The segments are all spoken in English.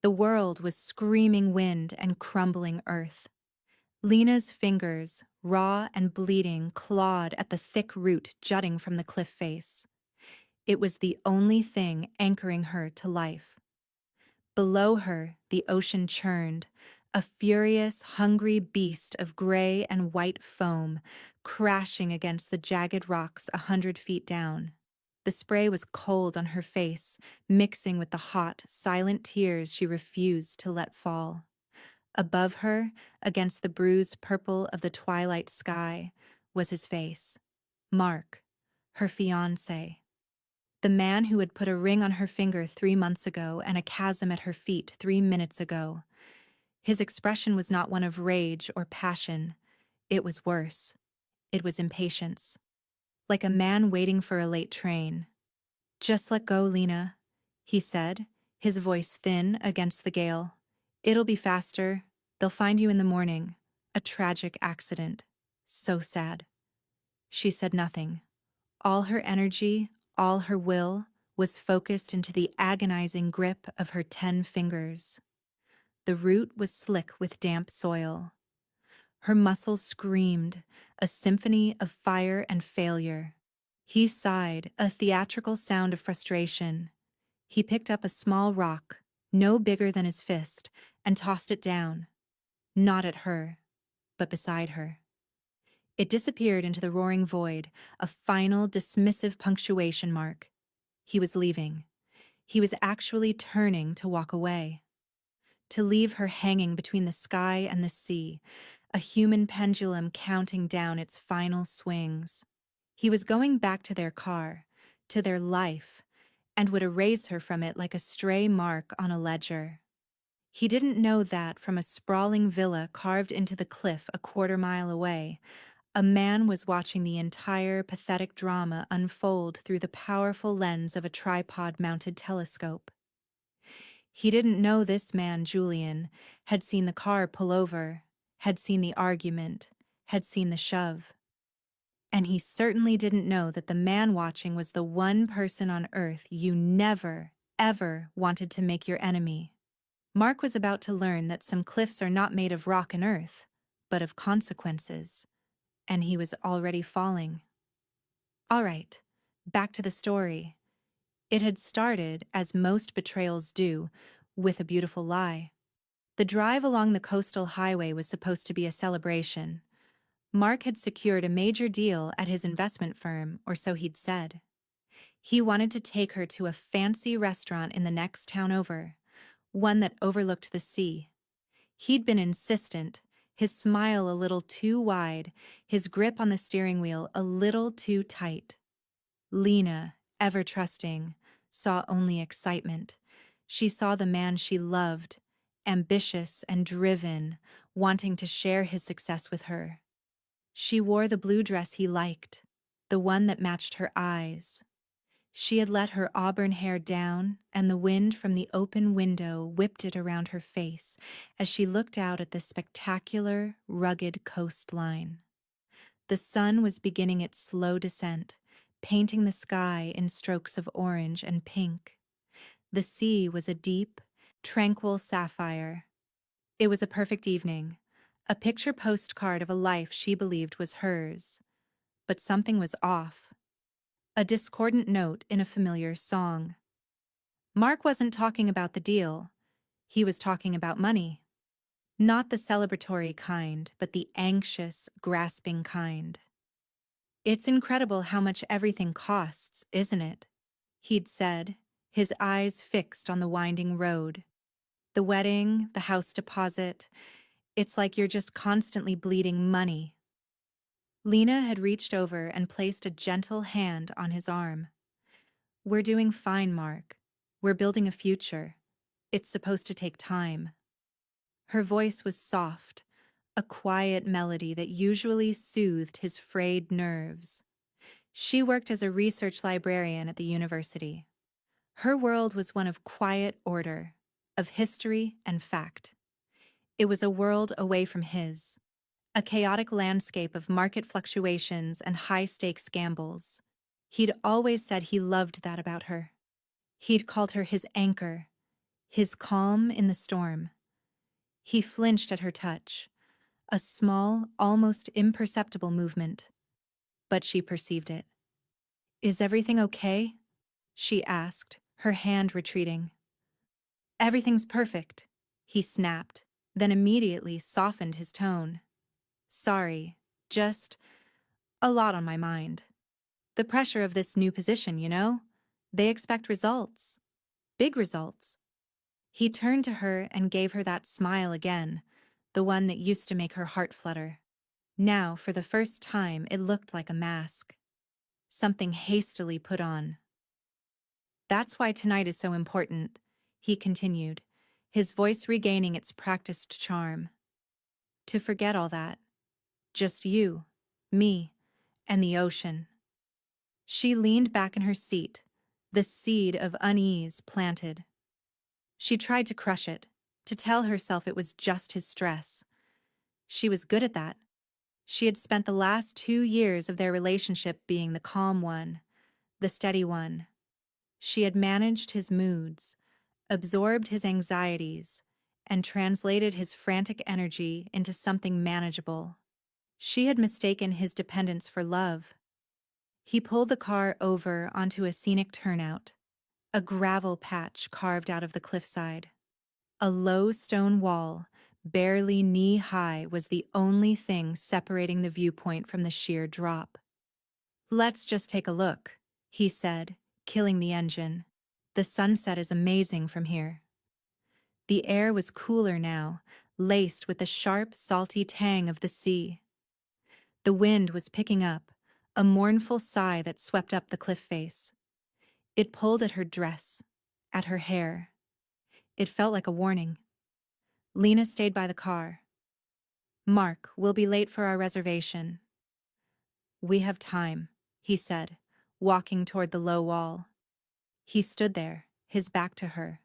The world was screaming wind and crumbling earth. Lena's fingers, raw and bleeding, clawed at the thick root jutting from the cliff face. It was the only thing anchoring her to life. Below her, the ocean churned, a furious, hungry beast of gray and white foam, crashing against the jagged rocks 100 feet down. The spray was cold on her face, mixing with the hot, silent tears she refused to let fall. Above her, against the bruised purple of the twilight sky, was his face. Mark, her fiancé. The man who had put a ring on her finger 3 months ago and a chasm at her feet 3 minutes ago. His expression was not one of rage or passion. It was worse. It was impatience. Like a man waiting for a late train. "Just let go, Lena," he said, his voice thin against the gale. "It'll be faster. They'll find you in the morning. A tragic accident. So sad." She said nothing. All her energy, all her will, was focused into the agonizing grip of her 10 fingers. The root was slick with damp soil. Her muscles screamed, a symphony of fire and failure. He sighed, a theatrical sound of frustration. He picked up a small rock, no bigger than his fist, and tossed it down. Not at her, but beside her. It disappeared into the roaring void, a final, dismissive punctuation mark. He was leaving. He was actually turning to walk away. To leave her hanging between the sky and the sea, a human pendulum counting down its final swings. He was going back to their car, to their life, and would erase her from it like a stray mark on a ledger. He didn't know that from a sprawling villa carved into the cliff a quarter-mile away, a man was watching the entire pathetic drama unfold through the powerful lens of a tripod-mounted telescope. He didn't know this man, Julian, had seen the car pull over, had seen the argument, had seen the shove. And he certainly didn't know that the man watching was the one person on earth you never, ever wanted to make your enemy. Mark was about to learn that some cliffs are not made of rock and earth, but of consequences. And he was already falling. All right, back to the story. It had started, as most betrayals do, with a beautiful lie. The drive along the coastal highway was supposed to be a celebration. Mark had secured a major deal at his investment firm, or so he'd said. He wanted to take her to a fancy restaurant in the next town over, one that overlooked the sea. He'd been insistent, his smile a little too wide, his grip on the steering wheel a little too tight. Lena, ever trusting, saw only excitement. She saw the man she loved, ambitious and driven, wanting to share his success with her. She wore the blue dress he liked, the one that matched her eyes. She had let her auburn hair down, and the wind from the open window whipped it around her face as she looked out at the spectacular, rugged coastline. The sun was beginning its slow descent, painting the sky in strokes of orange and pink. The sea was a deep, tranquil sapphire. It was a perfect evening, a picture postcard of a life she believed was hers. But something was off. A discordant note in a familiar song. Mark wasn't talking about the deal. He was talking about money. Not the celebratory kind, but the anxious, grasping kind. "It's incredible how much everything costs, isn't it?" he'd said, his eyes fixed on the winding road. "The wedding, the house deposit, it's like you're just constantly bleeding money." Lena had reached over and placed a gentle hand on his arm. "We're doing fine, Mark. We're building a future. It's supposed to take time." Her voice was soft, a quiet melody that usually soothed his frayed nerves. She worked as a research librarian at the university. Her world was one of quiet order, of history and fact. It was a world away from his, a chaotic landscape of market fluctuations and high-stakes gambles. He'd always said he loved that about her. He'd called her his anchor, his calm in the storm. He flinched at her touch, a small, almost imperceptible movement, but she perceived it. "Is everything okay?" she asked, her hand retreating. "Everything's perfect," he snapped, then immediately softened his tone. "Sorry, just a lot on my mind. The pressure of this new position, you know? They expect results. Big results." He turned to her and gave her that smile again, the one that used to make her heart flutter. Now, for the first time, it looked like a mask. Something hastily put on. "That's why tonight is so important," he continued, his voice regaining its practiced charm. "To forget all that. Just you, me, and the ocean." She leaned back in her seat, the seed of unease planted. She tried to crush it, to tell herself it was just his stress. She was good at that. She had spent the last 2 years of their relationship being the calm one, the steady one. She had managed his moods, absorbed his anxieties, and translated his frantic energy into something manageable. She had mistaken his dependence for love. He pulled the car over onto a scenic turnout, a gravel patch carved out of the cliffside. A low stone wall, barely knee-high, was the only thing separating the viewpoint from the sheer drop. "Let's just take a look," he said, killing the engine. "The sunset is amazing from here." The air was cooler now, laced with the sharp, salty tang of the sea. The wind was picking up, a mournful sigh that swept up the cliff face. It pulled at her dress, at her hair. It felt like a warning. Lena stayed by the car. "Mark, we'll be late for our reservation." "We have time," he said, walking toward the low wall. He stood there, his back to her,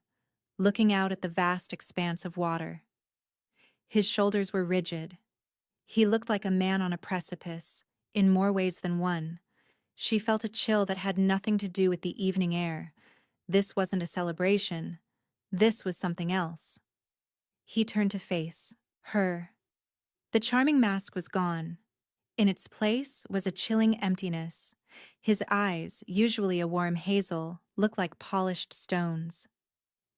looking out at the vast expanse of water. His shoulders were rigid. He looked like a man on a precipice, in more ways than one. She felt a chill that had nothing to do with the evening air. This wasn't a celebration. This was something else. He turned to face her. The charming mask was gone. In its place was a chilling emptiness. His eyes, usually a warm hazel, looked like polished stones.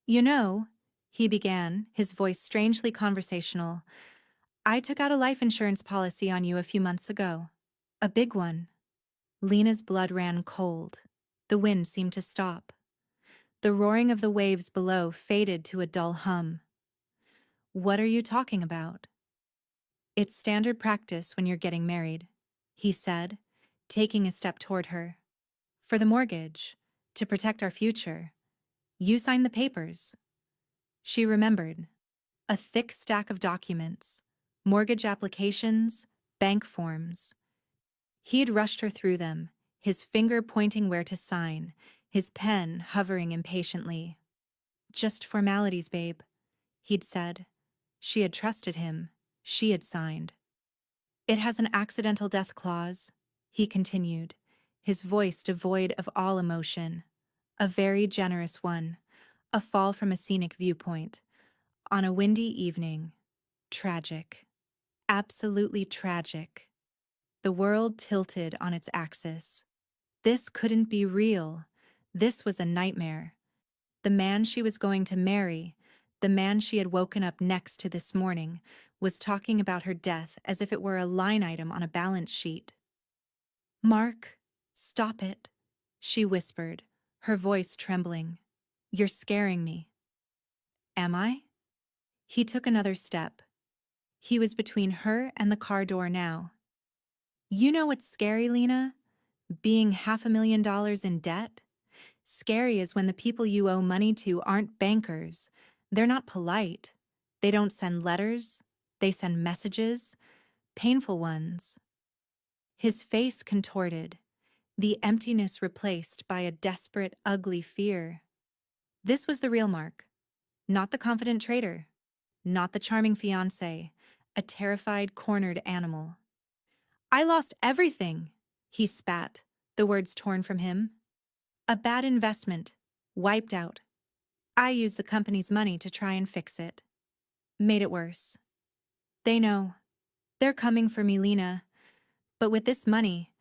"You know," he began, his voice strangely conversational, "I took out a life insurance policy on you a few months ago. A big one." Lena's blood ran cold. The wind seemed to stop. The roaring of the waves below faded to a dull hum. "What are you talking about?" "It's standard practice when you're getting married," he said, taking a step toward her. "For the mortgage, to protect our future. You signed the papers." She remembered. A thick stack of documents, mortgage applications, bank forms. He had rushed her through them, his finger pointing where to sign, his pen hovering impatiently. "Just formalities, babe," he'd said. She had trusted him. She had signed. "It has an accidental death clause," he continued, his voice devoid of all emotion. "A very generous one. A fall from a scenic viewpoint. On a windy evening. Tragic. Absolutely tragic." The world tilted on its axis. This couldn't be real. This was a nightmare. The man she was going to marry, the man she had woken up next to this morning, was talking about her death as if it were a line item on a balance sheet. "Mark, stop it," she whispered, her voice trembling. "You're scaring me." "Am I?" He took another step. He was between her and the car door now. "You know what's scary, Lena? Being $500,000 in debt? Scary is when the people you owe money to aren't bankers. They're not polite. They don't send letters. They send messages. Painful ones." His face contorted, the emptiness replaced by a desperate, ugly fear. This was the real Mark. Not the confident trader. Not the charming fiancé. A terrified, cornered animal. "I lost everything," he spat, the words torn from him. "A bad investment. Wiped out. I used the company's money to try and fix it. Made it worse. They know. They're coming for me, Lena. But with this money,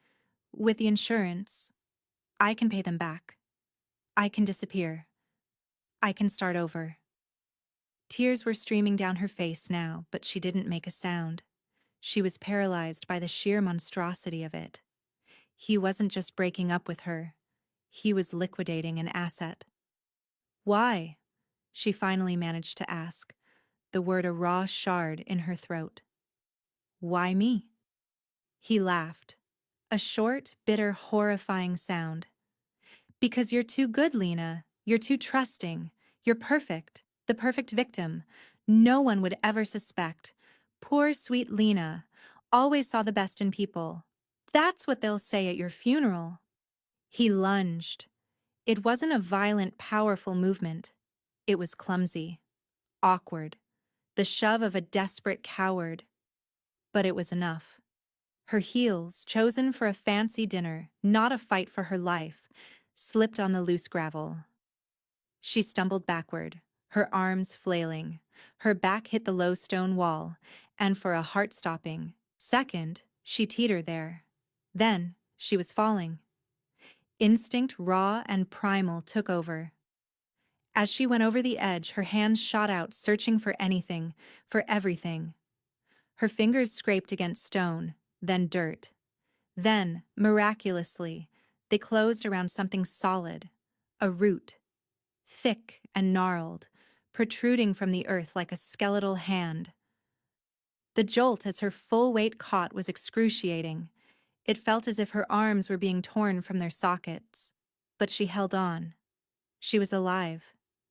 with the insurance, I can pay them back. I can disappear. I can start over. Tears were streaming down her face now, but she didn't make a sound. She was paralyzed by the sheer monstrosity of it. He wasn't just breaking up with her. He was liquidating an asset. Why? She finally managed to ask, the word a raw shard in her throat. Why me? He laughed. A short, bitter, horrifying sound. Because you're too good, Lena. You're too trusting. You're perfect. The perfect victim. No one would ever suspect. Poor, sweet Lena. Always saw the best in people. That's what they'll say at your funeral. He lunged. It wasn't a violent, powerful movement. It was clumsy. Awkward. The shove of a desperate coward. But it was enough. Her heels, chosen for a fancy dinner, not a fight for her life, slipped on the loose gravel. She stumbled backward, her arms flailing. Her back hit the low stone wall, and for a heart-stopping second, she teetered there. Then, she was falling. Instinct, raw and primal, took over. As she went over the edge, her hands shot out, searching for anything, for everything. Her fingers scraped against stone, then dirt. Then, miraculously, they closed around something solid, a root, thick and gnarled, protruding from the earth like a skeletal hand. The jolt as her full weight caught was excruciating. It felt as if her arms were being torn from their sockets. But she held on. She was alive.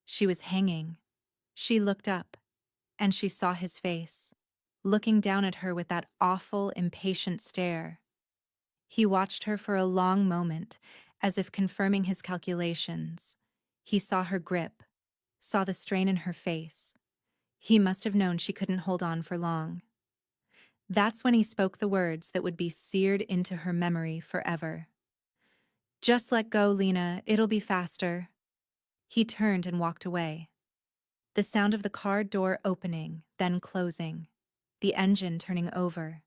She was hanging. She looked up, and she saw his face, looking down at her with that awful, impatient stare. He watched her for a long moment, as if confirming his calculations. He saw her grip, saw the strain in her face. He must have known she couldn't hold on for long. That's when he spoke the words that would be seared into her memory forever. Just let go, Lena, it'll be faster. He turned and walked away. The sound of the car door opening, then closing. The engine turning over.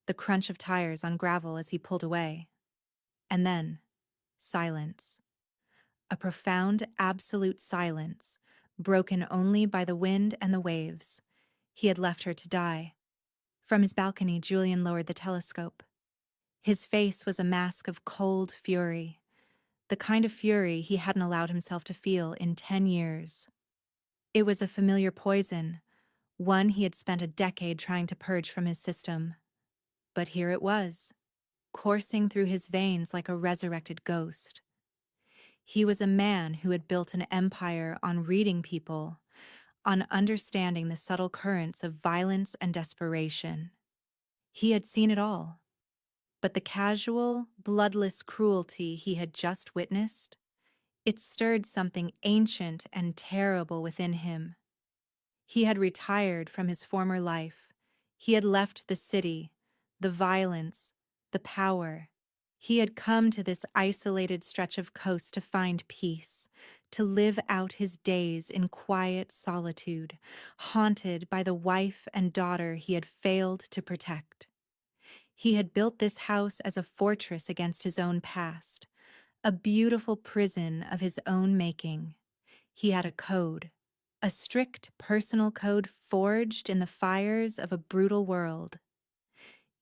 The crunch of tires on gravel as he pulled away. And then, silence. A profound, absolute silence, broken only by the wind and the waves. He had left her to die. From his balcony, Julian lowered the telescope. His face was a mask of cold fury, the kind of fury he hadn't allowed himself to feel in 10 years. It was a familiar poison, one he had spent a decade trying to purge from his system. But here it was, coursing through his veins like a resurrected ghost. He was a man who had built an empire on reading people, on understanding the subtle currents of violence and desperation. He had seen it all. But the casual, bloodless cruelty he had just witnessed, it stirred something ancient and terrible within him. He had retired from his former life. He had left the city, the violence, the power. He had come to this isolated stretch of coast to find peace, to live out his days in quiet solitude, haunted by the wife and daughter he had failed to protect. He had built this house as a fortress against his own past, a beautiful prison of his own making. He had a code, a strict personal code forged in the fires of a brutal world.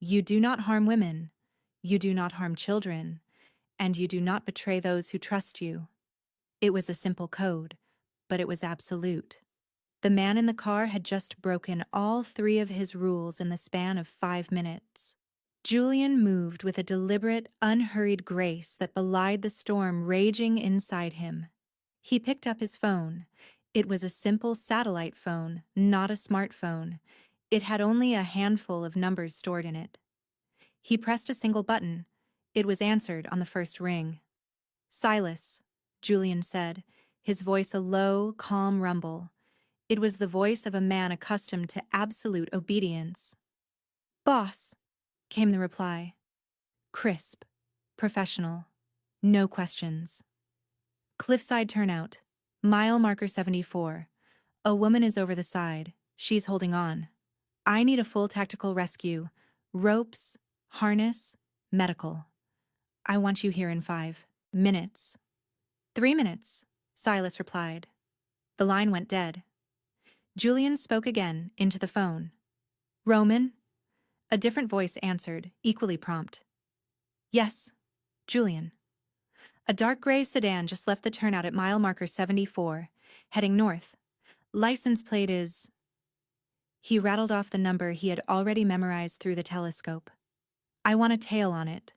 You do not harm women, you do not harm children, and you do not betray those who trust you. It was a simple code, but it was absolute. The man in the car had just broken all 3 of his rules in the span of 5 minutes. Julian moved with a deliberate, unhurried grace that belied the storm raging inside him. He picked up his phone. It was a simple satellite phone, not a smartphone. It had only a handful of numbers stored in it. He pressed a single button. It was answered on the first ring. "Silas," Julian said, his voice a low, calm rumble. It was the voice of a man accustomed to absolute obedience. "Boss," came the reply. Crisp, professional, no questions. "Cliffside turnout. Mile marker 74. A woman is over the side. She's holding on. I need a full tactical rescue. Ropes, harness, medical. I want you here in 5 minutes. 3 minutes, Silas replied. The line went dead. Julian spoke again into the phone. Roman? A different voice answered, equally prompt. Yes, Julian. A dark gray sedan just left the turnout at mile marker 74, heading north. License plate is... He rattled off the number he had already memorized through the telescope. I want a tail on it.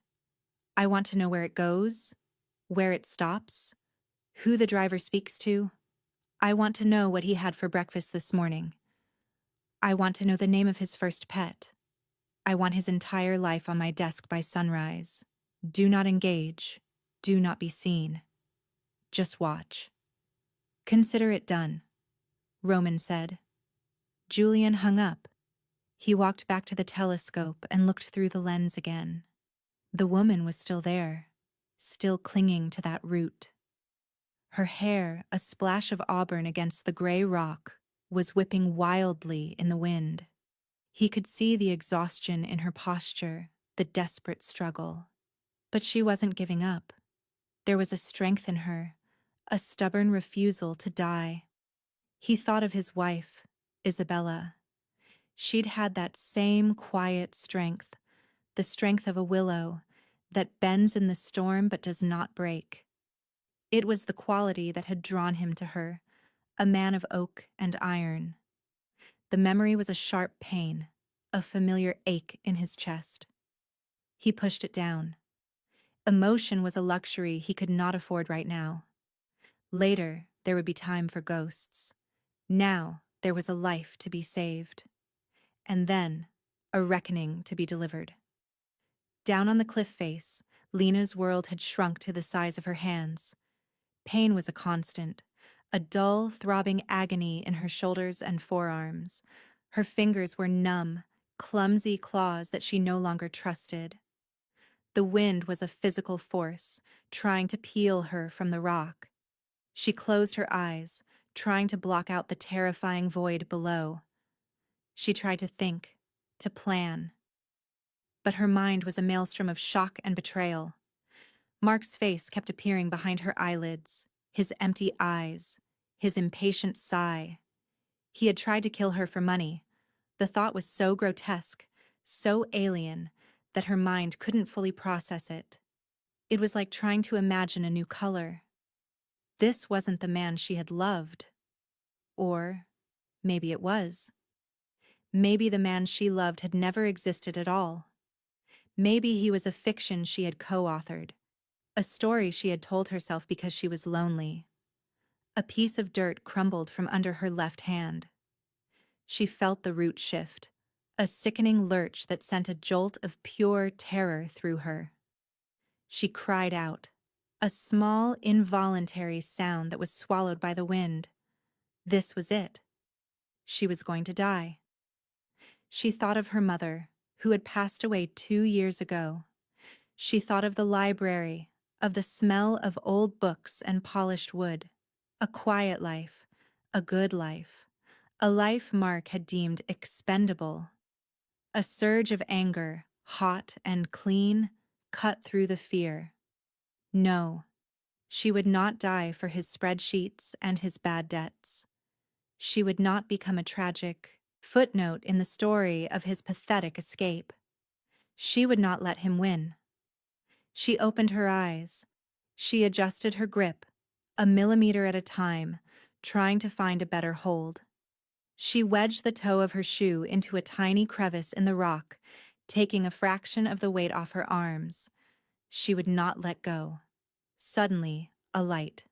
I want to know where it goes, where it stops, who the driver speaks to. I want to know what he had for breakfast this morning. I want to know the name of his first pet. I want his entire life on my desk by sunrise. Do not engage. Do not be seen. Just watch. Consider it done, Roman said. Julian hung up. He walked back to the telescope and looked through the lens again. The woman was still there, still clinging to that root. Her hair, a splash of auburn against the gray rock, was whipping wildly in the wind. He could see the exhaustion in her posture, the desperate struggle. But she wasn't giving up. There was a strength in her, a stubborn refusal to die. He thought of his wife, Isabella. She'd had that same quiet strength, the strength of a willow that bends in the storm but does not break. It was the quality that had drawn him to her, a man of oak and iron. The memory was a sharp pain, a familiar ache in his chest. He pushed it down. Emotion was a luxury he could not afford right now. Later, there would be time for ghosts. Now, there was a life to be saved. And then, a reckoning to be delivered. Down on the cliff face, Lena's world had shrunk to the size of her hands. Pain was a constant, a dull, throbbing agony in her shoulders and forearms. Her fingers were numb, clumsy claws that she no longer trusted. The wind was a physical force, trying to peel her from the rock. She closed her eyes, trying to block out the terrifying void below. She tried to think, to plan. But her mind was a maelstrom of shock and betrayal. Mark's face kept appearing behind her eyelids, his empty eyes, his impatient sigh. He had tried to kill her for money. The thought was so grotesque, so alien, that her mind couldn't fully process it. It was like trying to imagine a new color. This wasn't the man she had loved. Or maybe it was. Maybe the man she loved had never existed at all. Maybe he was a fiction she had co-authored, a story she had told herself because she was lonely. A piece of dirt crumbled from under her left hand. She felt the root shift, a sickening lurch that sent a jolt of pure terror through her. She cried out, a small, involuntary sound that was swallowed by the wind. This was it. She was going to die. She thought of her mother, who had passed away 2 years ago. She thought of the library, of the smell of old books and polished wood. A quiet life, a good life, a life Mark had deemed expendable. A surge of anger, hot and clean, cut through the fear. No, she would not die for his spreadsheets and his bad debts. She would not become a tragic footnote in the story of his pathetic escape. She would not let him win. She opened her eyes. She adjusted her grip, a millimeter at a time, trying to find a better hold. She wedged the toe of her shoe into a tiny crevice in the rock, taking a fraction of the weight off her arms. She would not let go. Suddenly, a light.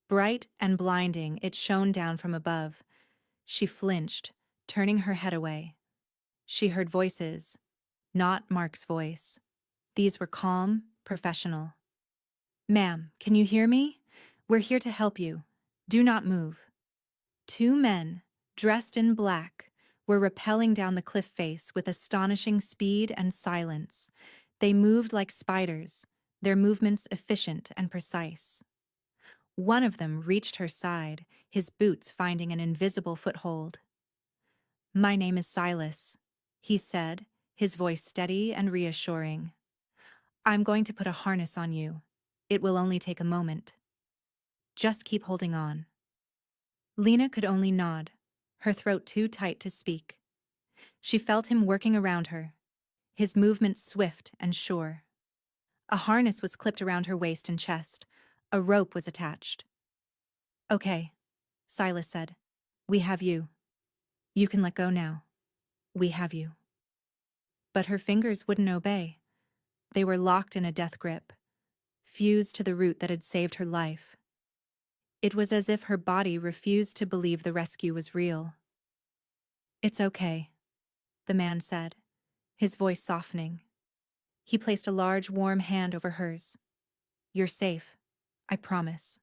Bright and blinding, it shone down from above. She flinched, turning her head away. She heard voices, not Mark's voice. These were calm, professional. Ma'am, can you hear me? We're here to help you. Do not move. 2 men, dressed in black, were rappelling down the cliff face with astonishing speed and silence. They moved like spiders, their movements efficient and precise. One of them reached her side, his boots finding an invisible foothold. "My name is Silas," he said, his voice steady and reassuring. "I'm going to put a harness on you. It will only take a moment. Just keep holding on." Lena could only nod, her throat too tight to speak. She felt him working around her, his movements swift and sure. A harness was clipped around her waist and chest. A rope was attached. "Okay," Silas said. "We have you. You can let go now. We have you." But her fingers wouldn't obey. They were locked in a death grip, fused to the root that had saved her life. It was as if her body refused to believe the rescue was real. "It's okay," the man said, his voice softening. He placed a large, warm hand over hers. "You're safe. I promise."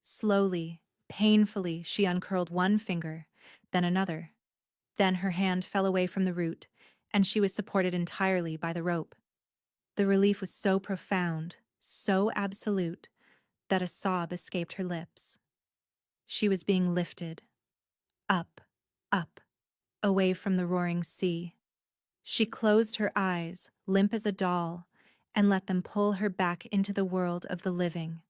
Slowly, painfully, she uncurled one finger, then another. Then her hand fell away from the root, and she was supported entirely by the rope. The relief was so profound, so absolute, that a sob escaped her lips. She was being lifted, up, up, away from the roaring sea. She closed her eyes, limp as a doll, and let them pull her back into the world of the living.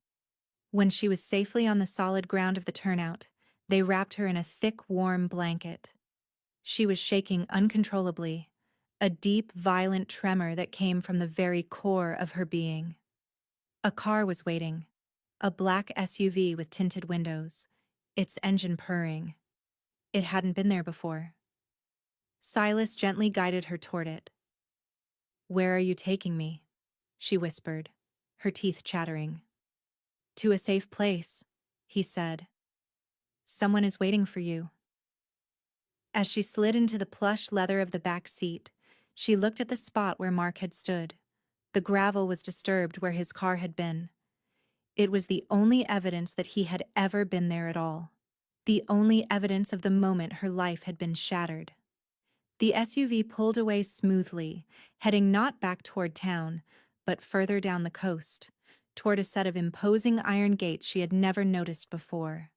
When she was safely on the solid ground of the turnout, they wrapped her in a thick, warm blanket. She was shaking uncontrollably, a deep, violent tremor that came from the very core of her being. A car was waiting, a black SUV with tinted windows, its engine purring. It hadn't been there before. Silas gently guided her toward it. "Where are you taking me?" she whispered, her teeth chattering. "To a safe place," he said. "Someone is waiting for you." As she slid into the plush leather of the back seat, she looked at the spot where Mark had stood. The gravel was disturbed where his car had been. It was the only evidence that he had ever been there at all. The only evidence of the moment her life had been shattered. The SUV pulled away smoothly, heading not back toward town, but further down the coast, toward a set of imposing iron gates she had never noticed before.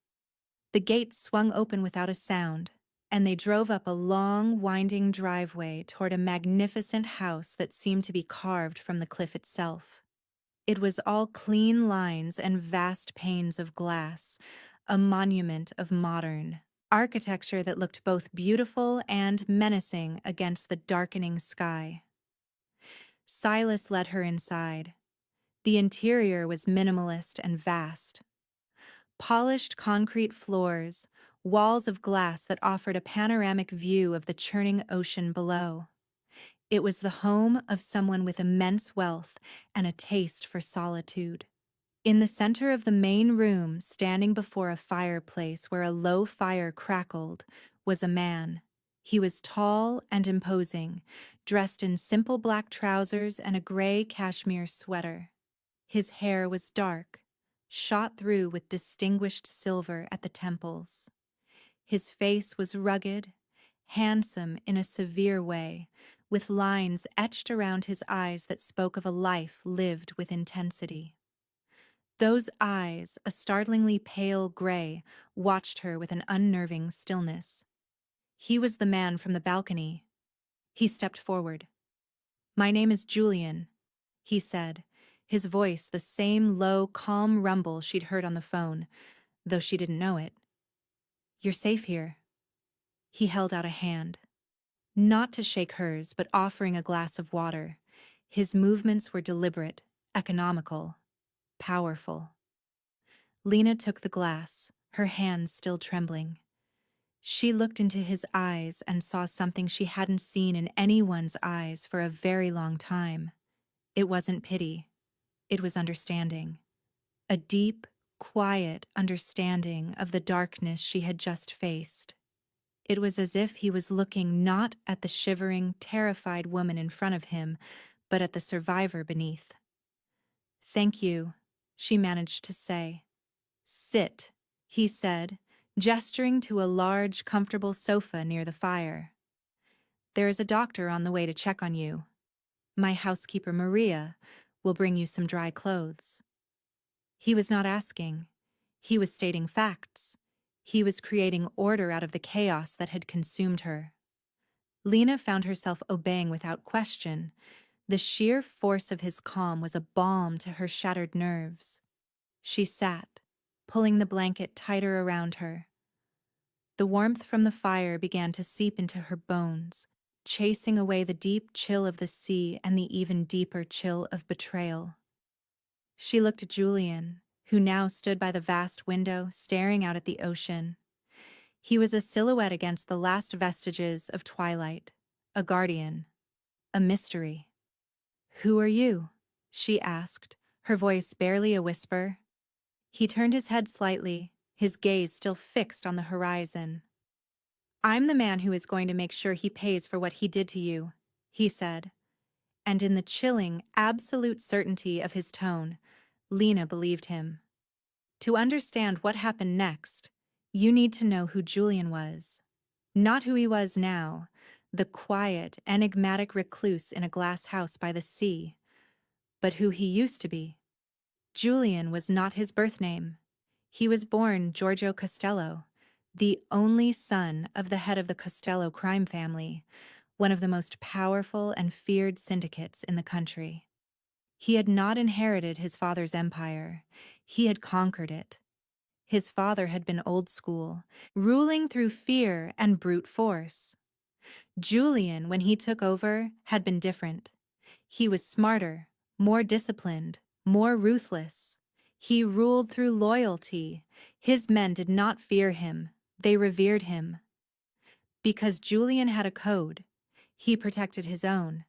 The gates swung open without a sound, and they drove up a long, winding driveway toward a magnificent house that seemed to be carved from the cliff itself. It was all clean lines and vast panes of glass, a monument of modern architecture that looked both beautiful and menacing against the darkening sky. Silas led her inside. The interior was minimalist and vast. Polished concrete floors, walls of glass that offered a panoramic view of the churning ocean below. It was the home of someone with immense wealth and a taste for solitude. In the center of the main room, standing before a fireplace where a low fire crackled, was a man. He was tall and imposing, dressed in simple black trousers and a gray cashmere sweater. His hair was dark, shot through with distinguished silver at the temples. His face was rugged, handsome in a severe way, with lines etched around his eyes that spoke of a life lived with intensity. Those eyes, a startlingly pale gray, watched her with an unnerving stillness. He was the man from the balcony. He stepped forward. "My name is Julian," he said, his voice the same low, calm rumble she'd heard on the phone, though she didn't know it. "You're safe here." He held out a hand. Not to shake hers, but offering a glass of water. His movements were deliberate, economical, powerful. Lena took the glass, her hands still trembling. She looked into his eyes and saw something she hadn't seen in anyone's eyes for a very long time. It wasn't pity. It was understanding. A deep, quiet understanding of the darkness she had just faced. It was as if he was looking not at the shivering, terrified woman in front of him, but at the survivor beneath. "Thank you," she managed to say. "Sit," he said, gesturing to a large, comfortable sofa near the fire. "There is a doctor on the way to check on you. My housekeeper, Maria, will bring you some dry clothes." He was not asking. He was stating facts. He was creating order out of the chaos that had consumed her. Lena found herself obeying without question. The sheer force of his calm was a balm to her shattered nerves. She sat, pulling the blanket tighter around her. The warmth from the fire began to seep into her bones, chasing away the deep chill of the sea and the even deeper chill of betrayal. She looked at Julian, who now stood by the vast window, staring out at the ocean. He was a silhouette against the last vestiges of twilight, a guardian, a mystery. "Who are you?" she asked, her voice barely a whisper. He turned his head slightly, his gaze still fixed on the horizon. "I'm the man who is going to make sure he pays for what he did to you," he said. And in the chilling, absolute certainty of his tone, Lena believed him. To understand what happened next, you need to know who Julian was. Not who he was now, the quiet, enigmatic recluse in a glass house by the sea, but who he used to be. Julian was not his birth name. He was born Giorgio Costello, the only son of the head of the Costello crime family, one of the most powerful and feared syndicates in the country. He had not inherited his father's empire. He had conquered it. His father had been old school, ruling through fear and brute force. Julian, when he took over, had been different. He was smarter, more disciplined, more ruthless. He ruled through loyalty. His men did not fear him. They revered him. Because Julian had a code, he protected his own.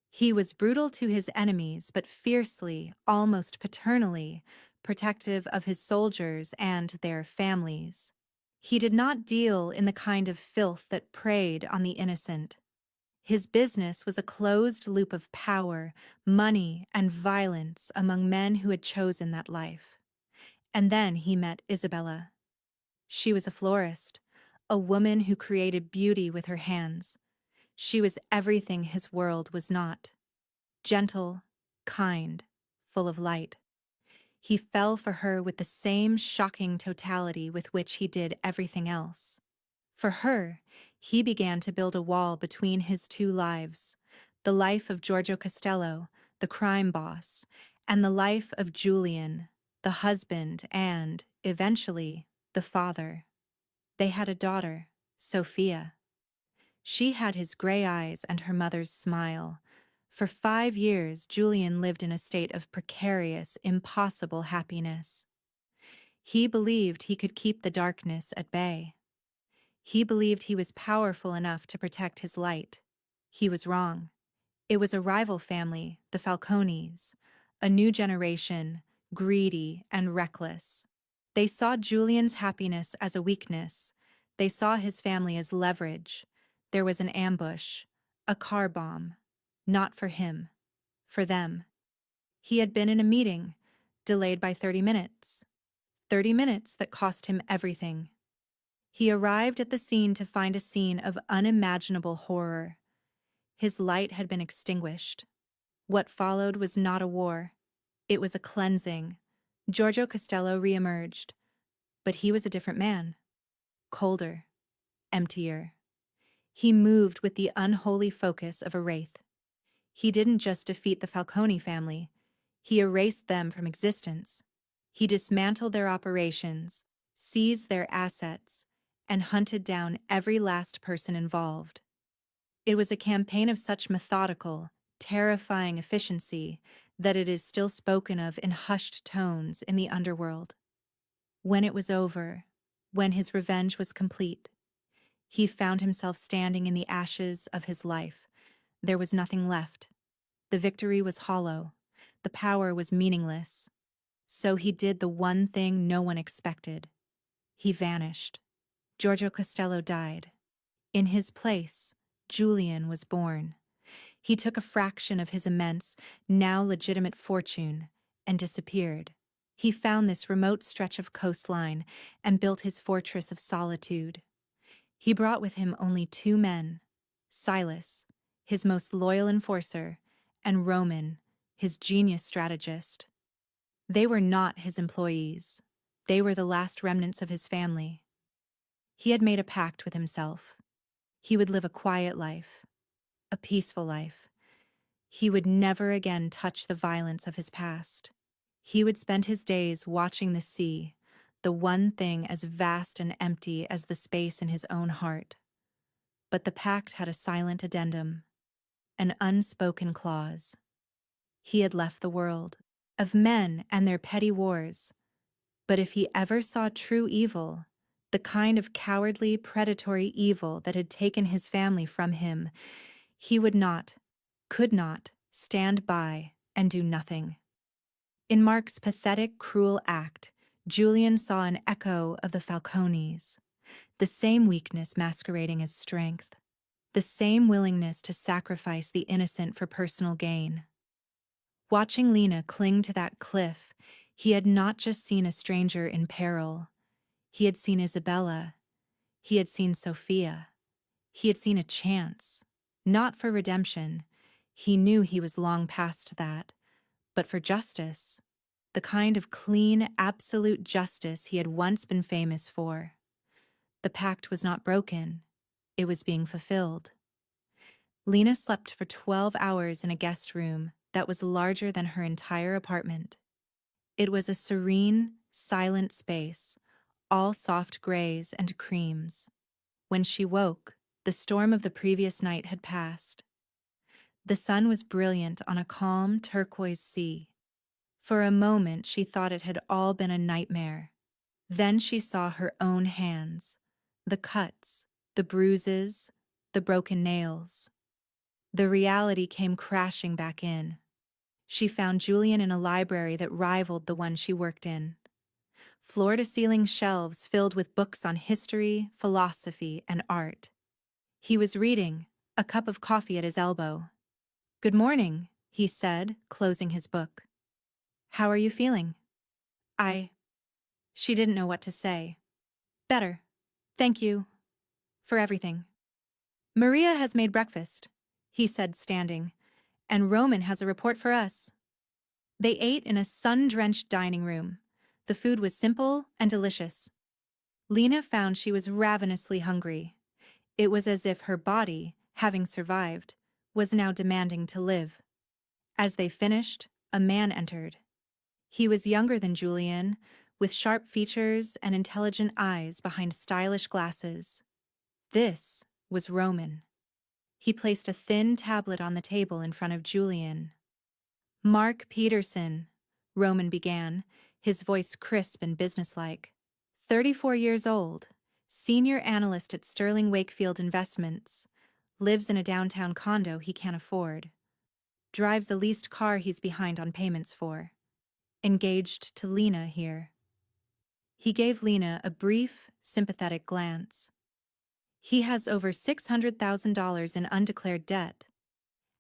He was brutal to his enemies, but fiercely, almost paternally, protective of his soldiers and their families. He did not deal in the kind of filth that preyed on the innocent. His business was a closed loop of power, money, and violence among men who had chosen that life. And then he met Isabella. She was a florist, a woman who created beauty with her hands. She was everything his world was not. Gentle, kind, full of light. He fell for her with the same shocking totality with which he did everything else. For her, he began to build a wall between his two lives, the life of Giorgio Costello, the crime boss, and the life of Julian, the husband and, eventually, the father. They had a daughter, Sophia. She had his gray eyes and her mother's smile. For 5 years, Julian lived in a state of precarious, impossible happiness. He believed he could keep the darkness at bay. He believed he was powerful enough to protect his light. He was wrong. It was a rival family, the Falcones, a new generation, greedy and reckless. They saw Julian's happiness as a weakness. They saw his family as leverage. There was an ambush, a car bomb. Not for him. For them. He had been in a meeting, delayed by 30 minutes. 30 minutes that cost him everything. He arrived at the scene to find a scene of unimaginable horror. His light had been extinguished. What followed was not a war. It was a cleansing. Giorgio Costello reemerged. But he was a different man. Colder. Emptier. He moved with the unholy focus of a wraith. He didn't just defeat the Falcone family. He erased them from existence. He dismantled their operations, seized their assets, and hunted down every last person involved. It was a campaign of such methodical, terrifying efficiency that it is still spoken of in hushed tones in the underworld. When it was over, when his revenge was complete, he found himself standing in the ashes of his life. There was nothing left. The victory was hollow. The power was meaningless. So he did the one thing no one expected. He vanished. Giorgio Costello died. In his place, Julian was born. He took a fraction of his immense, now legitimate fortune and disappeared. He found this remote stretch of coastline and built his fortress of solitude. He brought with him only 2 men, Silas, his most loyal enforcer, and Roman, his genius strategist. They were not his employees. They were the last remnants of his family. He had made a pact with himself. He would live a quiet life, a peaceful life. He would never again touch the violence of his past. He would spend his days watching the sea, the one thing as vast and empty as the space in his own heart. But the pact had a silent addendum, an unspoken clause. He had left the world of men and their petty wars. But if he ever saw true evil, the kind of cowardly, predatory evil that had taken his family from him, he would not, could not, stand by and do nothing. In Mark's pathetic, cruel act, Julian saw an echo of the Falcones, the same weakness masquerading as strength, the same willingness to sacrifice the innocent for personal gain. Watching Lena cling to that cliff, he had not just seen a stranger in peril. He had seen Isabella. He had seen Sophia. He had seen a chance, not for redemption. He knew he was long past that, but for justice, the kind of clean, absolute justice he had once been famous for. The pact was not broken. It was being fulfilled. Lena slept for 12 hours in a guest room that was larger than her entire apartment. It was a serene, silent space, all soft grays and creams. When she woke, the storm of the previous night had passed. The sun was brilliant on a calm, turquoise sea. For a moment, she thought it had all been a nightmare. Then she saw her own hands, the cuts, the bruises, the broken nails. The reality came crashing back in. She found Julian in a library that rivaled the one she worked in. Floor-to-ceiling shelves filled with books on history, philosophy, and art. He was reading, a cup of coffee at his elbow. "Good morning," he said, closing his book. "How are you feeling?" She didn't know what to say. "Better. Thank you. For everything." "Maria has made breakfast," he said, standing, "and Roman has a report for us." They ate in a sun-drenched dining room. The food was simple and delicious. Lena found she was ravenously hungry. It was as if her body, having survived, was now demanding to live. As they finished, a man entered. He was younger than Julian, with sharp features and intelligent eyes behind stylish glasses. This was Roman. He placed a thin tablet on the table in front of Julian. "Mark Peterson," Roman began, his voice crisp and businesslike. 34 years old, senior analyst at Sterling Wakefield Investments, lives in a downtown condo he can't afford. Drives a leased car he's behind on payments for. Engaged to Lena here. He gave Lena a brief, sympathetic glance. He has over $600,000 in undeclared debt.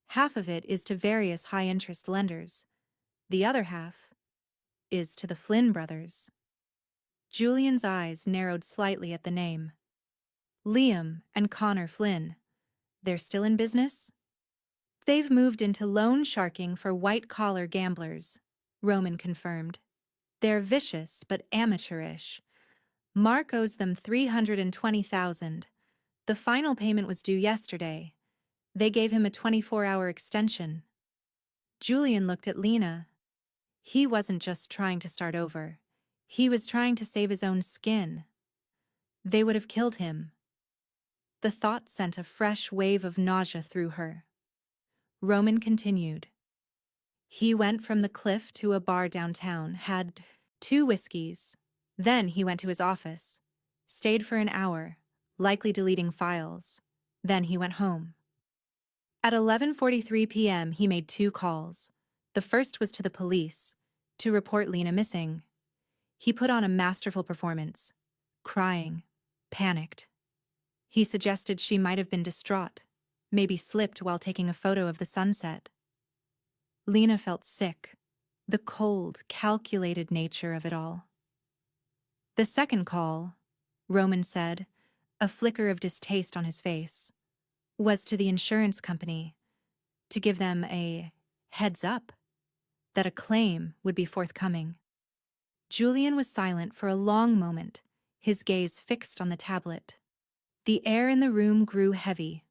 Half of it is to various high-interest lenders. The other half is to the Flynn brothers. Julian's eyes narrowed slightly at the name. Liam and Connor Flynn. They're still in business? They've moved into loan sharking for white-collar gamblers, Roman confirmed. They're vicious but amateurish. Mark owes them $320,000. The final payment was due yesterday. They gave him a 24-hour extension. Julian looked at Lena. He wasn't just trying to start over. He was trying to save his own skin. They would have killed him. The thought sent a fresh wave of nausea through her. Roman continued. He went from the cliff to a bar downtown, had 2 whiskeys. Then he went to his office. Stayed for an hour, likely deleting files. Then he went home. At 11:43 p.m. he made 2 calls. The first was to the police, to report Lena missing. He put on a masterful performance, crying, panicked. He suggested she might have been distraught, maybe slipped while taking a photo of the sunset. Lena felt sick, the cold, calculated nature of it all. The second call, Roman said, a flicker of distaste on his face, was to the insurance company, to give them a heads up that a claim would be forthcoming. Julian was silent for a long moment, his gaze fixed on the tablet. The air in the room grew heavy,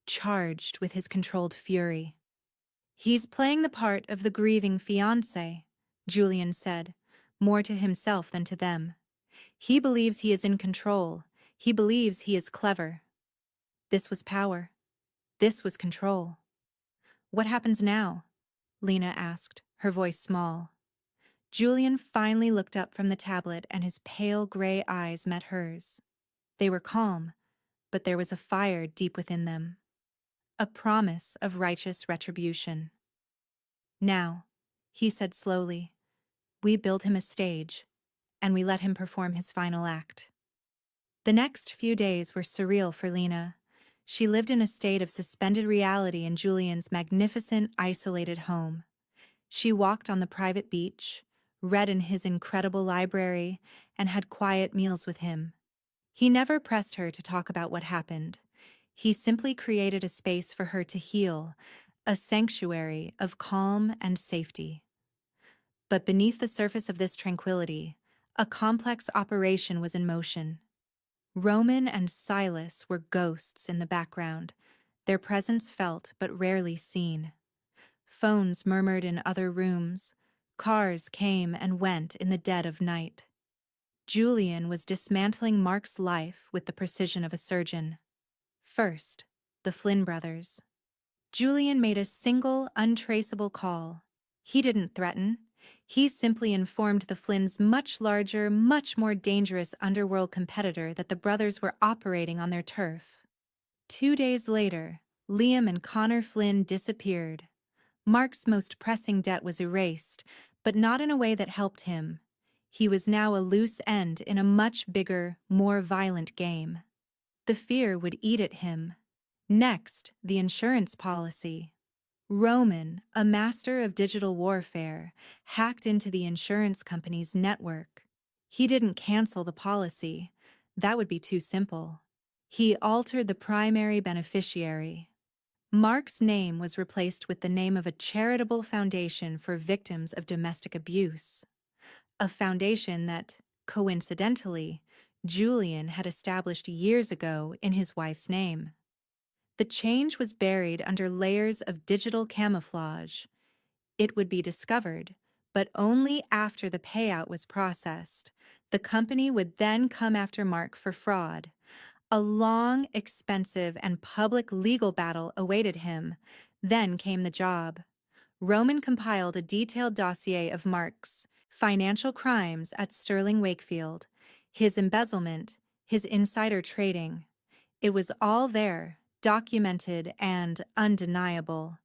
charged with his controlled fury. "He's playing the part of the grieving fiancé," Julian said, more to himself than to them. "He believes he is in control. He believes he is clever." This was power. This was control. "What happens now?" Lena asked, her voice small. Julian finally looked up from the tablet and his pale gray eyes met hers. They were calm, but there was a fire deep within them. A promise of righteous retribution. "Now," he said slowly, "we build him a stage, and we let him perform his final act." The next few days were surreal for Lena. She lived in a state of suspended reality in Julian's magnificent, isolated home. She walked on the private beach, read in his incredible library, and had quiet meals with him. He never pressed her to talk about what happened. He simply created a space for her to heal, a sanctuary of calm and safety. But beneath the surface of this tranquility, a complex operation was in motion. Roman and Silas were ghosts in the background, their presence felt but rarely seen. Phones murmured in other rooms, cars came and went in the dead of night. Julian was dismantling Mark's life with the precision of a surgeon. First, the Flynn brothers. Julian made a single, untraceable call. He didn't threaten. He simply informed the Flynns' much larger, much more dangerous underworld competitor that the brothers were operating on their turf. 2 days later, Liam and Connor Flynn disappeared. Mark's most pressing debt was erased, but not in a way that helped him. He was now a loose end in a much bigger, more violent game. The fear would eat at him. Next, the insurance policy. Roman, a master of digital warfare, hacked into the insurance company's network. He didn't cancel the policy. That would be too simple. He altered the primary beneficiary. Mark's name was replaced with the name of a charitable foundation for victims of domestic abuse. A foundation that, coincidentally, Julian had established years ago in his wife's name. The change was buried under layers of digital camouflage. It would be discovered, but only after the payout was processed. The company would then come after Mark for fraud. A long, expensive, and public legal battle awaited him. Then came the job. Roman compiled a detailed dossier of Mark's financial crimes at Sterling Wakefield, his embezzlement, his insider trading. It was all there, documented and undeniable.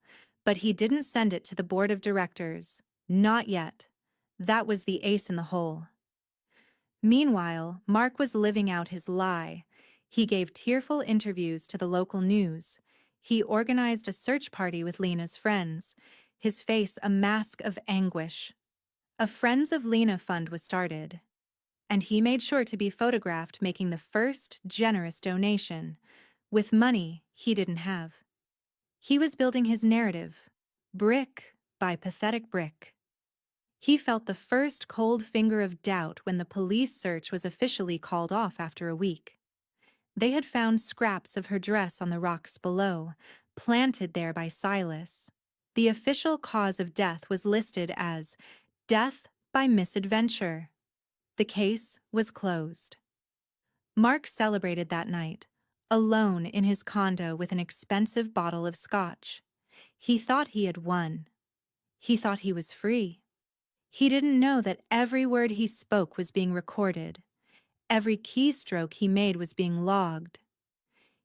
But he didn't send it to the board of directors. Not yet. That was the ace in the hole. Meanwhile, Mark was living out his lie. He gave tearful interviews to the local news. He organized a search party with Lena's friends, his face a mask of anguish. A Friends of Lena fund was started, and he made sure to be photographed making the first generous donation, with money he didn't have. He was building his narrative, brick by pathetic brick. He felt the first cold finger of doubt when the police search was officially called off after a week. They had found scraps of her dress on the rocks below, planted there by Silas. The official cause of death was listed as death by misadventure. The case was closed. Mark celebrated that night, alone in his condo with an expensive bottle of scotch. He thought he had won. He thought he was free. He didn't know that every word he spoke was being recorded. Every keystroke he made was being logged.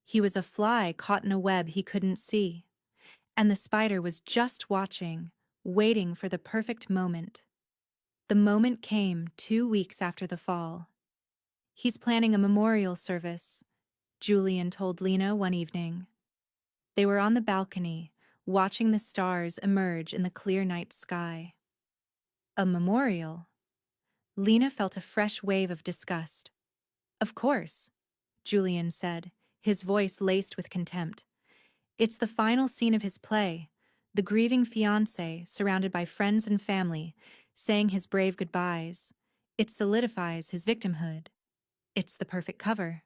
He was a fly caught in a web he couldn't see, and the spider was just watching, waiting for the perfect moment. The moment came 2 weeks after the fall. "He's planning a memorial service," Julian told Lena one evening. They were on the balcony, watching the stars emerge in the clear night sky. A memorial? Lena felt a fresh wave of disgust. "Of course," Julian said, his voice laced with contempt. "It's the final scene of his play, the grieving fiancé, surrounded by friends and family, saying his brave goodbyes. It solidifies his victimhood. It's the perfect cover.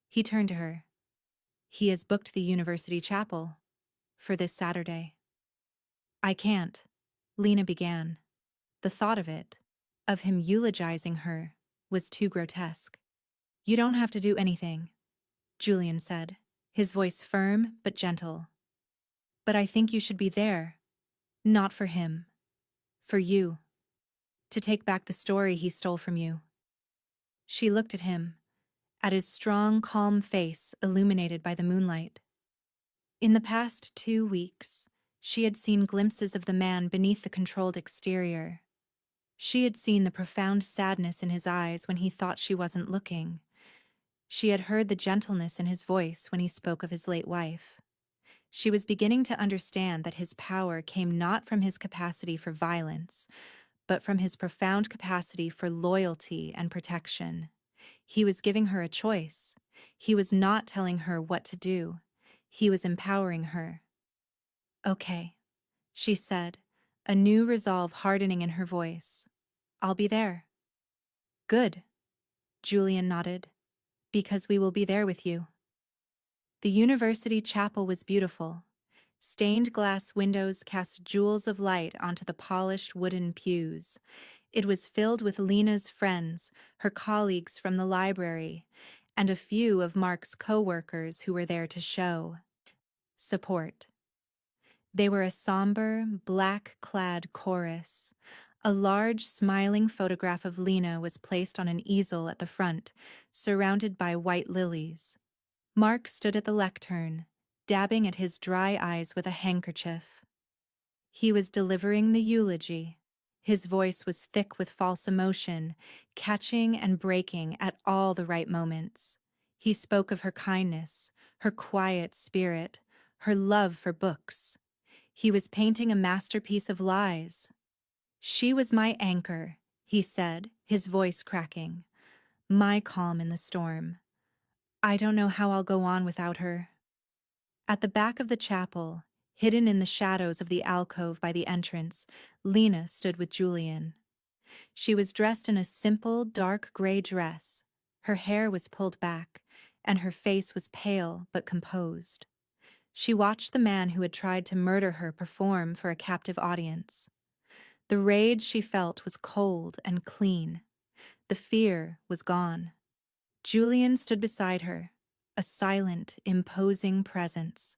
He turned to her. He has booked the university chapel for this Saturday. I can't, Lena began. The thought of him eulogizing her, was too grotesque. You don't have to do anything, Julian said, his voice firm but gentle. But I think you should be there. Not for him. For you. To take back the story he stole from you. She looked at him, at his strong, calm face illuminated by the moonlight. In the past 2 weeks, she had seen glimpses of the man beneath the controlled exterior. She had seen the profound sadness in his eyes when he thought she wasn't looking. She had heard the gentleness in his voice when he spoke of his late wife. She was beginning to understand that his power came not from his capacity for violence, but from his profound capacity for loyalty and protection. He was giving her a choice. He was not telling her what to do. He was empowering her. Okay, she said, a new resolve hardening in her voice. I'll be there. Good, Julian nodded, because we will be there with you. The university chapel was beautiful. Stained glass windows cast jewels of light onto the polished wooden pews. It was filled with Lena's friends, her colleagues from the library, and a few of Mark's co-workers who were there to show support. They were a somber, black-clad chorus. A large, smiling photograph of Lena was placed on an easel at the front, surrounded by white lilies. Mark stood at the lectern, dabbing at his dry eyes with a handkerchief. He was delivering the eulogy. His voice was thick with false emotion, catching and breaking at all the right moments. He spoke of her kindness, her quiet spirit, her love for books. He was painting a masterpiece of lies. She was my anchor, he said, his voice cracking. My calm in the storm. I don't know how I'll go on without her. At the back of the chapel, hidden in the shadows of the alcove by the entrance, Lena stood with Julian. She was dressed in a simple, dark gray dress. Her hair was pulled back, and her face was pale but composed. She watched the man who had tried to murder her perform for a captive audience. The rage she felt was cold and clean. The fear was gone. Julian stood beside her, a silent, imposing presence.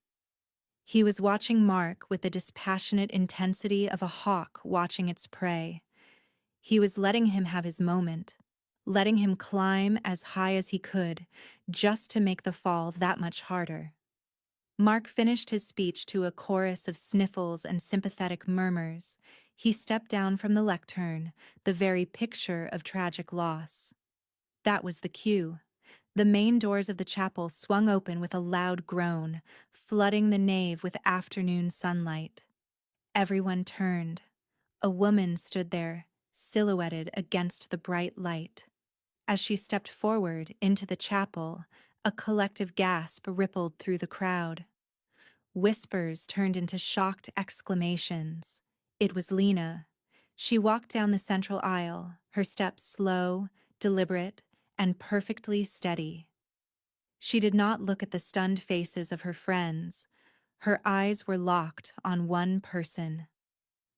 He was watching Mark with the dispassionate intensity of a hawk watching its prey. He was letting him have his moment, letting him climb as high as he could, just to make the fall that much harder. Mark finished his speech to a chorus of sniffles and sympathetic murmurs. He stepped down from the lectern, the very picture of tragic loss. That was the cue. The main doors of the chapel swung open with a loud groan, flooding the nave with afternoon sunlight. Everyone turned. A woman stood there, silhouetted against the bright light. As she stepped forward into the chapel, a collective gasp rippled through the crowd. Whispers turned into shocked exclamations. It was Lena. She walked down the central aisle, her steps slow, deliberate, and perfectly steady. She did not look at the stunned faces of her friends. Her eyes were locked on one person,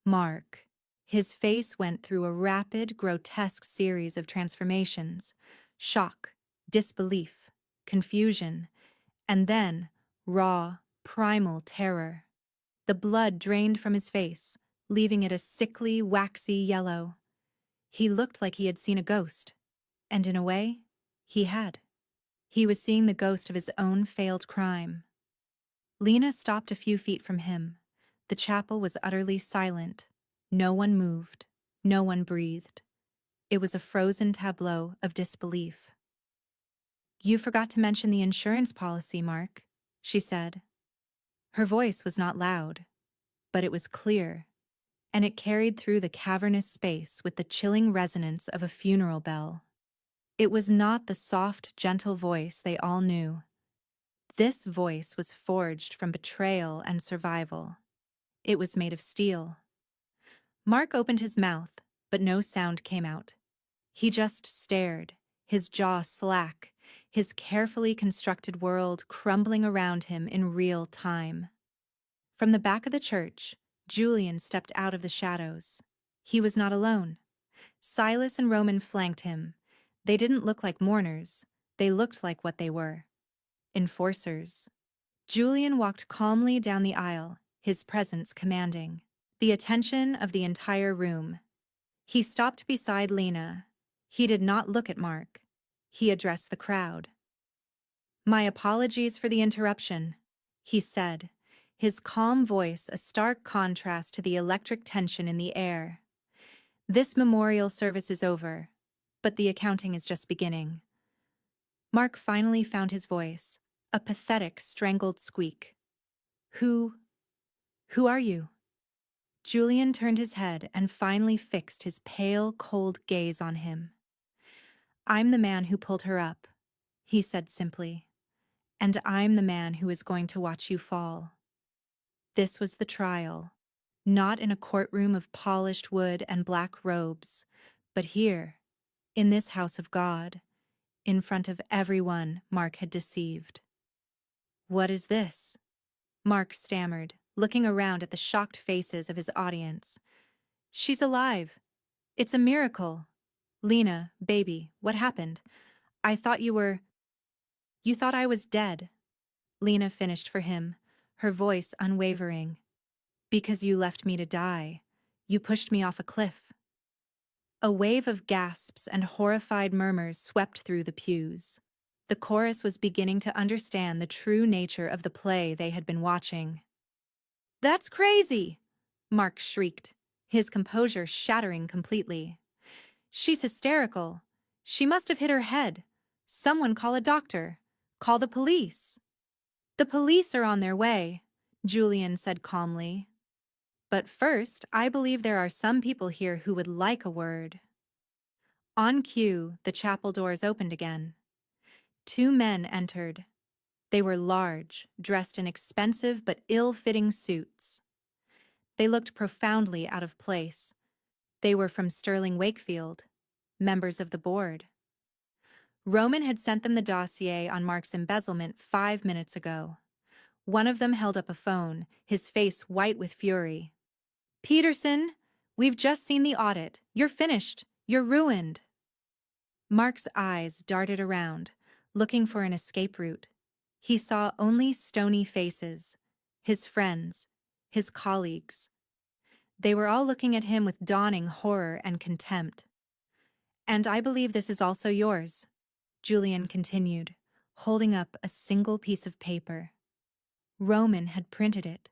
Mark. His face went through a rapid, grotesque series of transformations: shock, disbelief, confusion, and then raw, primal terror. The blood drained from his face, leaving it a sickly, waxy yellow. He looked like he had seen a ghost, and in a way, he had. He was seeing the ghost of his own failed crime. Lena stopped a few feet from him. The chapel was utterly silent. No one moved. No one breathed. It was a frozen tableau of disbelief. You forgot to mention the insurance policy, Mark, she said. Her voice was not loud, but it was clear, and it carried through the cavernous space with the chilling resonance of a funeral bell. It was not the soft, gentle voice they all knew. This voice was forged from betrayal and survival. It was made of steel. Mark opened his mouth, but no sound came out. He just stared, his jaw slack, his carefully constructed world crumbling around him in real time. From the back of the church, Julian stepped out of the shadows. He was not alone. Silas and Roman flanked him. They didn't look like mourners. They looked like what they were: enforcers. Julian walked calmly down the aisle, his presence commanding the attention of the entire room. He stopped beside Lena. He did not look at Mark. He addressed the crowd. "My apologies for the interruption," he said, his calm voice a stark contrast to the electric tension in the air. "This memorial service is over, but the accounting is just beginning." Mark finally found his voice, a pathetic, strangled squeak. Who are you?" Julian turned his head and finally fixed his pale, cold gaze on him. "I'm the man who pulled her up," he said simply. "And I'm the man who is going to watch you fall." This was the trial, not in a courtroom of polished wood and black robes, but here, in this house of God, in front of everyone Mark had deceived. "What is this?" Mark stammered, looking around at the shocked faces of his audience. "She's alive. It's a miracle. Lena, baby, what happened? I thought you thought I was dead." Lena finished for him, her voice unwavering. "Because you left me to die. You pushed me off a cliff." A wave of gasps and horrified murmurs swept through the pews. The chorus was beginning to understand the true nature of the play they had been watching. "That's crazy!" Mark shrieked, his composure shattering completely. "She's hysterical. She must have hit her head. Someone call a doctor. Call the police." "The police are on their way," Julian said calmly. "But first, I believe there are some people here who would like a word." On cue, the chapel doors opened again. Two men entered. They were large, dressed in expensive but ill-fitting suits. They looked profoundly out of place. They were from Sterling Wakefield, members of the board. Roman had sent them the dossier on Mark's embezzlement 5 minutes ago. One of them held up a phone, his face white with fury. "Peterson, we've just seen the audit. You're finished. You're ruined." Mark's eyes darted around, looking for an escape route. He saw only stony faces, his friends, his colleagues. They were all looking at him with dawning horror and contempt. "And I believe this is also yours," Julian continued, holding up a single piece of paper. Roman had printed it.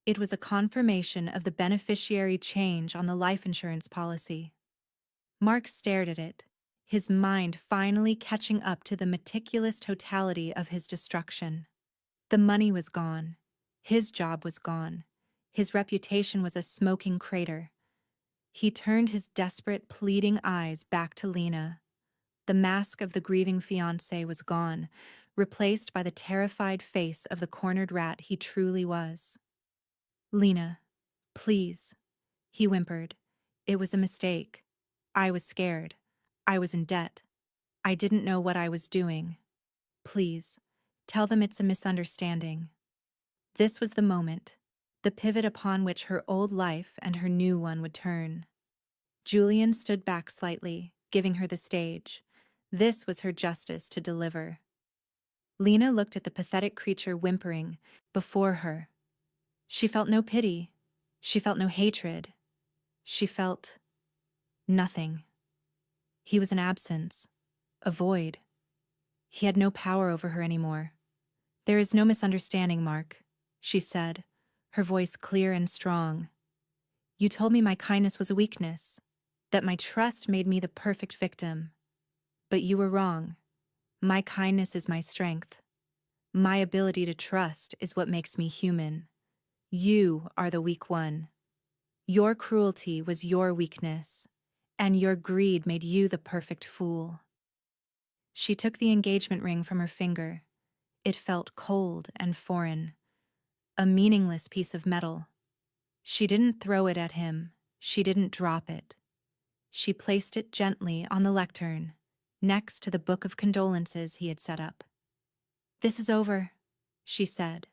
It was a confirmation of the beneficiary change on the life insurance policy. Mark stared at it, his mind finally catching up to the meticulous totality of his destruction. The money was gone. His job was gone. His reputation was a smoking crater. He turned his desperate, pleading eyes back to Lena. The mask of the grieving fiancé was gone, replaced by the terrified face of the cornered rat he truly was. "Lena, please," he whimpered. "It was a mistake. I was scared. I was in debt. I didn't know what I was doing. Please, tell them it's a misunderstanding." This was the moment, the pivot upon which her old life and her new one would turn. Julian stood back slightly, giving her the stage. This was her justice to deliver. Lena looked at the pathetic creature whimpering before her. She felt no pity. She felt no hatred. She felt nothing. He was an absence, a void. He had no power over her anymore. "There is no misunderstanding, Mark," she said, her voice clear and strong. "You told me my kindness was a weakness, that my trust made me the perfect victim. But you were wrong. My kindness is my strength. My ability to trust is what makes me human. You are the weak one. Your cruelty was your weakness, and your greed made you the perfect fool." She took the engagement ring from her finger. It felt cold and foreign, a meaningless piece of metal. She didn't throw it at him. She didn't drop it. She placed it gently on the lectern, next to the book of condolences he had set up. "This is over," she said.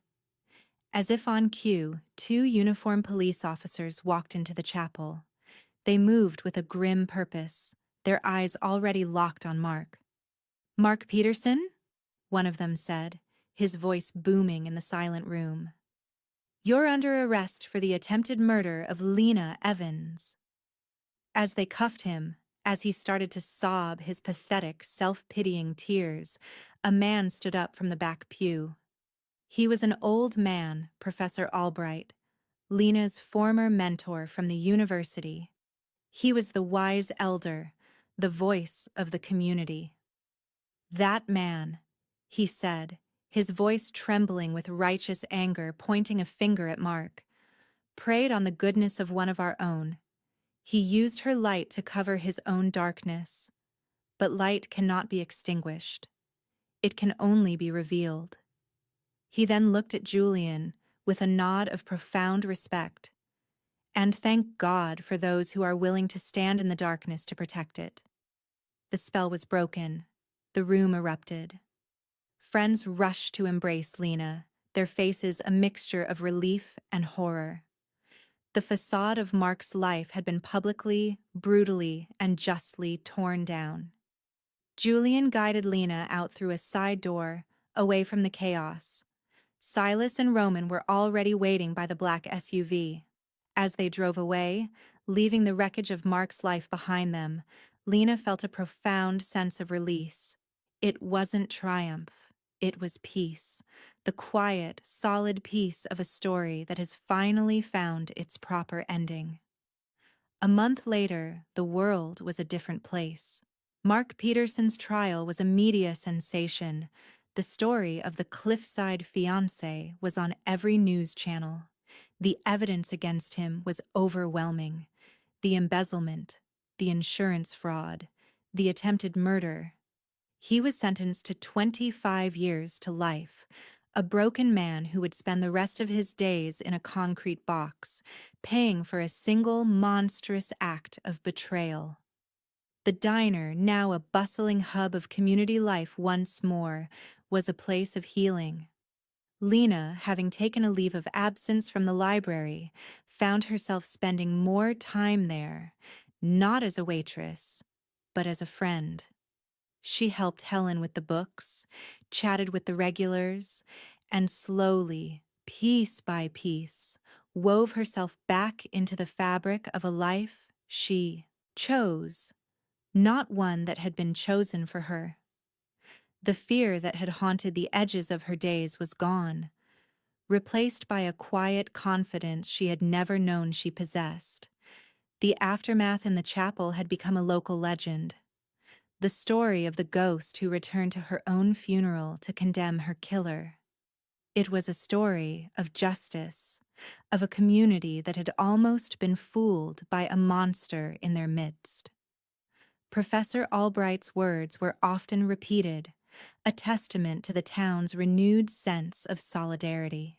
As if on cue, two uniformed police officers walked into the chapel. They moved with a grim purpose, their eyes already locked on Mark. "Mark Peterson?" one of them said, his voice booming in the silent room. "You're under arrest for the attempted murder of Lena Evans." As they cuffed him, as he started to sob his pathetic, self-pitying tears, a man stood up from the back pew. He was an old man, Professor Albright, Lena's former mentor from the university. He was the wise elder, the voice of the community. "That man," he said, his voice trembling with righteous anger, pointing a finger at Mark, "preyed on the goodness of one of our own. He used her light to cover his own darkness. But light cannot be extinguished. It can only be revealed." He then looked at Julian with a nod of profound respect. "And thank God for those who are willing to stand in the darkness to protect it." The spell was broken. The room erupted. Friends rushed to embrace Lena, their faces a mixture of relief and horror. The facade of Mark's life had been publicly, brutally, and justly torn down. Julian guided Lena out through a side door, away from the chaos. Silas and Roman were already waiting by the black SUV. As they drove away, leaving the wreckage of Mark's life behind them, Lena felt a profound sense of release. It wasn't triumph. It was peace, the quiet, solid peace of a story that has finally found its proper ending. A month later, the world was a different place. Mark Peterson's trial was a media sensation. The story of the Cliffside Fiancé was on every news channel. The evidence against him was overwhelming. The embezzlement, the insurance fraud, the attempted murder. He was sentenced to 25 years to life, a broken man who would spend the rest of his days in a concrete box, paying for a single monstrous act of betrayal. The diner, now a bustling hub of community life once more, was a place of healing. Lena, having taken a leave of absence from the library, found herself spending more time there, not as a waitress, but as a friend. She helped Helen with the books, chatted with the regulars, and slowly, piece by piece, wove herself back into the fabric of a life she chose, not one that had been chosen for her. The fear that had haunted the edges of her days was gone, replaced by a quiet confidence she had never known she possessed. The aftermath in the chapel had become a local legend. The story of the ghost who returned to her own funeral to condemn her killer. It was a story of justice, of a community that had almost been fooled by a monster in their midst. Professor Albright's words were often repeated, a testament to the town's renewed sense of solidarity.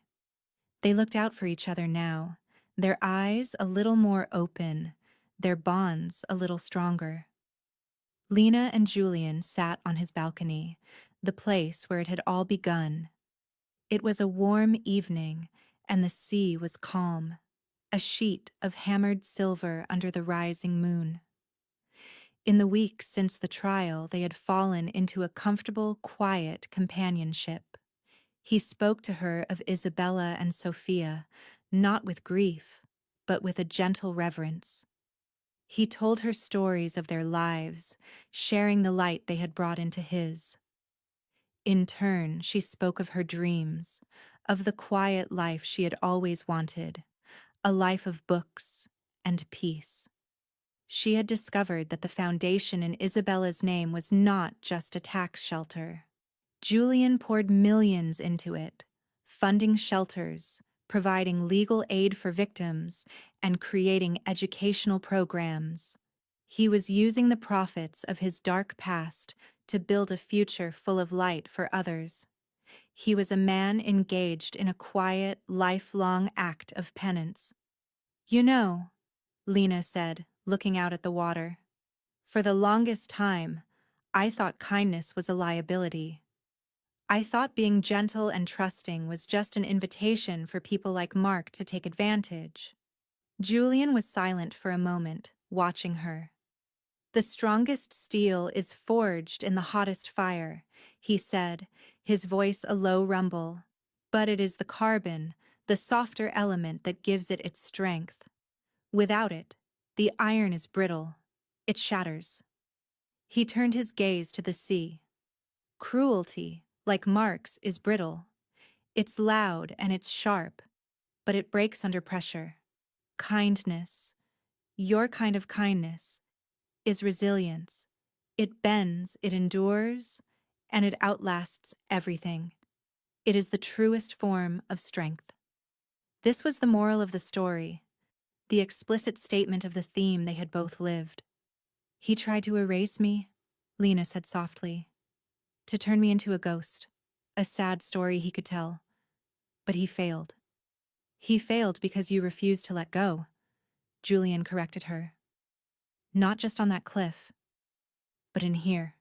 They looked out for each other now, their eyes a little more open, their bonds a little stronger. Lena and Julian sat on his balcony, the place where it had all begun. It was a warm evening, and the sea was calm, a sheet of hammered silver under the rising moon. In the weeks since the trial, they had fallen into a comfortable, quiet companionship. He spoke to her of Isabella and Sophia, not with grief, but with a gentle reverence. He told her stories of their lives, sharing the light they had brought into his. In turn, she spoke of her dreams, of the quiet life she had always wanted, a life of books and peace. She had discovered that the foundation in Isabella's name was not just a tax shelter. Julian poured millions into it, funding shelters, providing legal aid for victims, and creating educational programs. He was using the profits of his dark past to build a future full of light for others. He was a man engaged in a quiet, lifelong act of penance. "You know," Lena said, looking out at the water, For the longest time, I thought kindness was a liability. I thought being gentle and trusting was just an invitation for people like Mark to take advantage. Julian was silent for a moment, watching her. The strongest steel is forged in the hottest fire, he said, his voice a low rumble. But it is the carbon, the softer element that gives it its strength. Without it, the iron is brittle. It shatters. He turned his gaze to the sea. Cruelty, like Mark's, is brittle. It's loud and it's sharp, but it breaks under pressure. Kindness, your kind of kindness, is resilience. It bends, it endures, and it outlasts everything. It is the truest form of strength. This was the moral of the story, the explicit statement of the theme they had both lived. He tried to erase me, Lena said softly, to turn me into a ghost, a sad story he could tell. But he failed. He failed because you refused to let go, Julian corrected her. Not just on that cliff, but in here.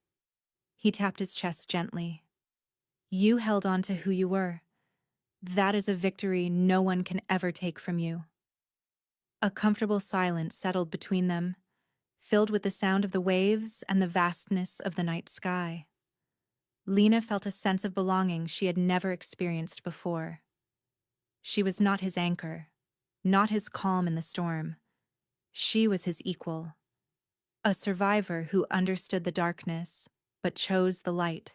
He tapped his chest gently. You held on to who you were. That is a victory no one can ever take from you. A comfortable silence settled between them, filled with the sound of the waves and the vastness of the night sky. Lena felt a sense of belonging she had never experienced before. She was not his anchor, not his calm in the storm. She was his equal, a survivor who understood the darkness, but chose the light.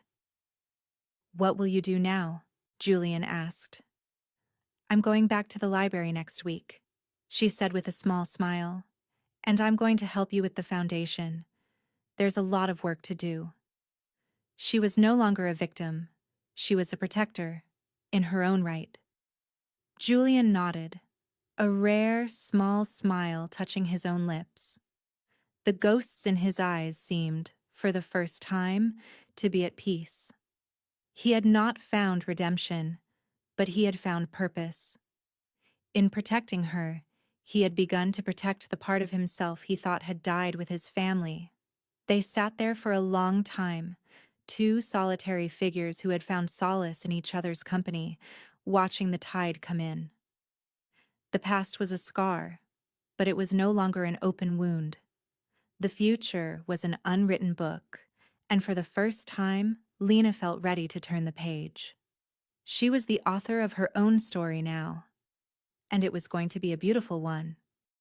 What will you do now? Julian asked. I'm going back to the library next week, she said with a small smile. And I'm going to help you with the foundation. There's a lot of work to do. She was no longer a victim. She was a protector, in her own right. Julian nodded, a rare, small smile touching his own lips. The ghosts in his eyes seemed, for the first time, to be at peace. He had not found redemption, but he had found purpose. In protecting her, he had begun to protect the part of himself he thought had died with his family. They sat there for a long time, two solitary figures who had found solace in each other's company, watching the tide come in. The past was a scar, but it was no longer an open wound. The future was an unwritten book, and for the first time, Lena felt ready to turn the page. She was the author of her own story now, and it was going to be a beautiful one.